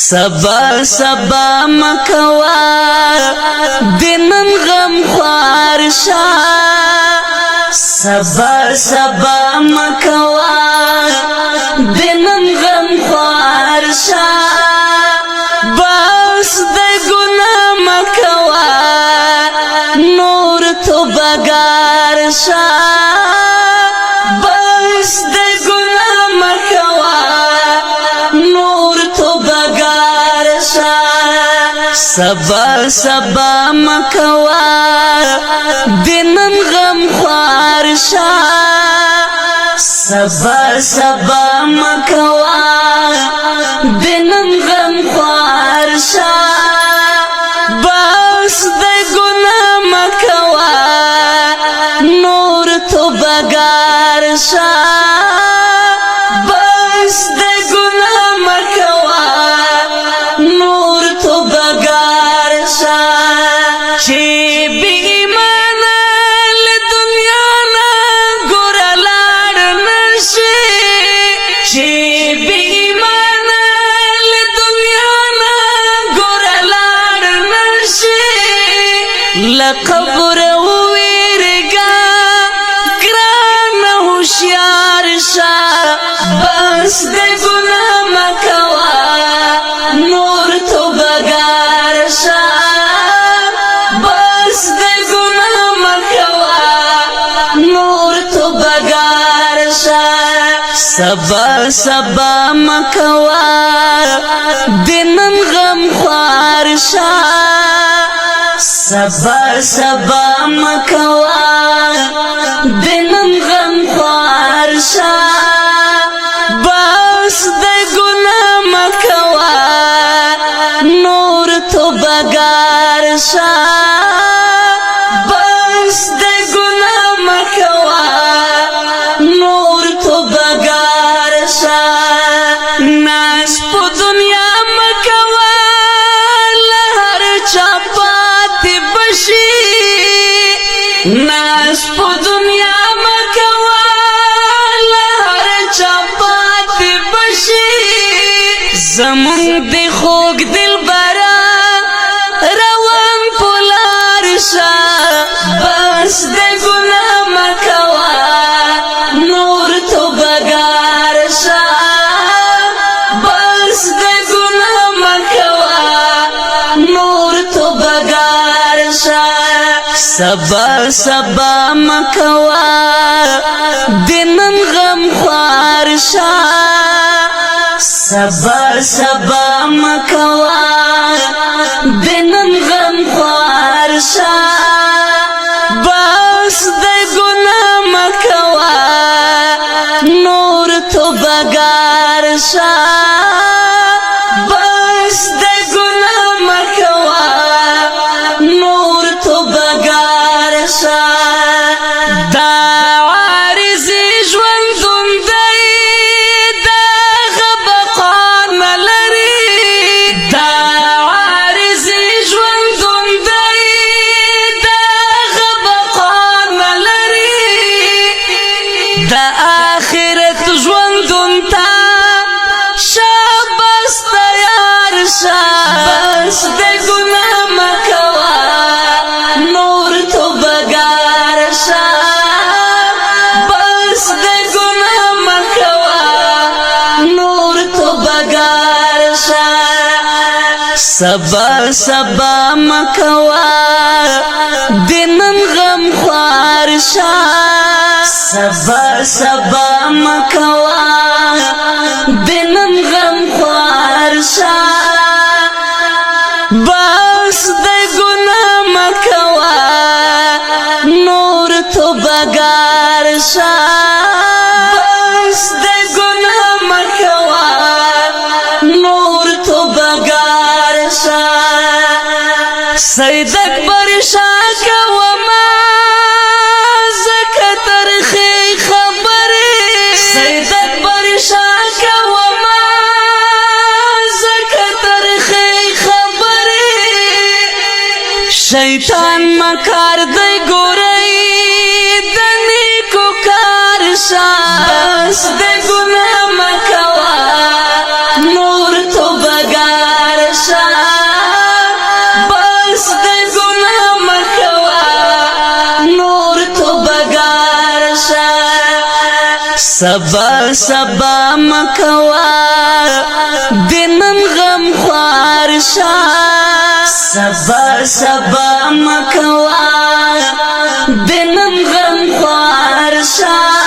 سبا سبا مکوا دنن غم خوار شا سبا سبا مکوا دنن غم خوار شا بس د گناہ مکوا نور تو بگار شا بس د گناہ مکوا نور تو بگار شا سبا سبا مکوا دنن غم خوار شا سبا سبا مکوا دنن غم خوار شا بس د گناہ مکوا نور تو بگار شا بس د گناہ مکوا نور تو بگار شا چی بی ایمان دنیا نا گورا لار نشی چی بی ایمان دنیا نا گورا لار نشی لقبر ویرگا گران ہوشیار شا بس د گناہ مکوا نور تو بگار شا بس د گناہ مکوا نور تو بگار شا سبا سبا مکوا دنن غم خوار شا سبا سبا مکوا دنن غم خوار شا بس د گناہ مکوا نور تو بگار شا بس د گناہ مکوا نور تو بگار شا ناس پو دنیا مکوا لہر چاپات بشی ناس پو دنیا مکوا لہر چاپات بشی زمون دی خوگ دل برا روان پولار شا بس د گناہ مکوا نور تو بگار شا بس د گناہ مکوا نور تو بگار شا سبا سبا مکوا دنن غم خوار شا سبا سبا مکوا دنن غم خوار شا بس د گناہ مکوا نور تو بگار شا بس د گناہ مکوا نور تو بگار شا دا عارض ژوندون دی دا غبقا نلري دا عارض ژوندون دی دا غبقا نلري دا آخرت ژوندون تا شابس تیار شا بس د گناہ مکوا نور تو بگار شا بس د گناہ مکوا نور تو بگار شا سبا سبا مکوا دنن غم خوار شا سبا سبا مکوا دنن غم خوار شا بس د گناہ مکوا نور تو بگار شا بس د گناہ مکوا نور تو بگار شا سید اکبر شاہ کوما زکا ترخی خبری سید اکبر شاہ کوما زکا ترخی خبری شیطان مکار دی گوری دنی کو کار شا بس د گناہ مکوا نور تو بگار شا بس د ګناه مکوا نور تو بګار شا سبا سبا مکوا دنن غم خوار شا سبا سبا مکوا دنن غم خوار شا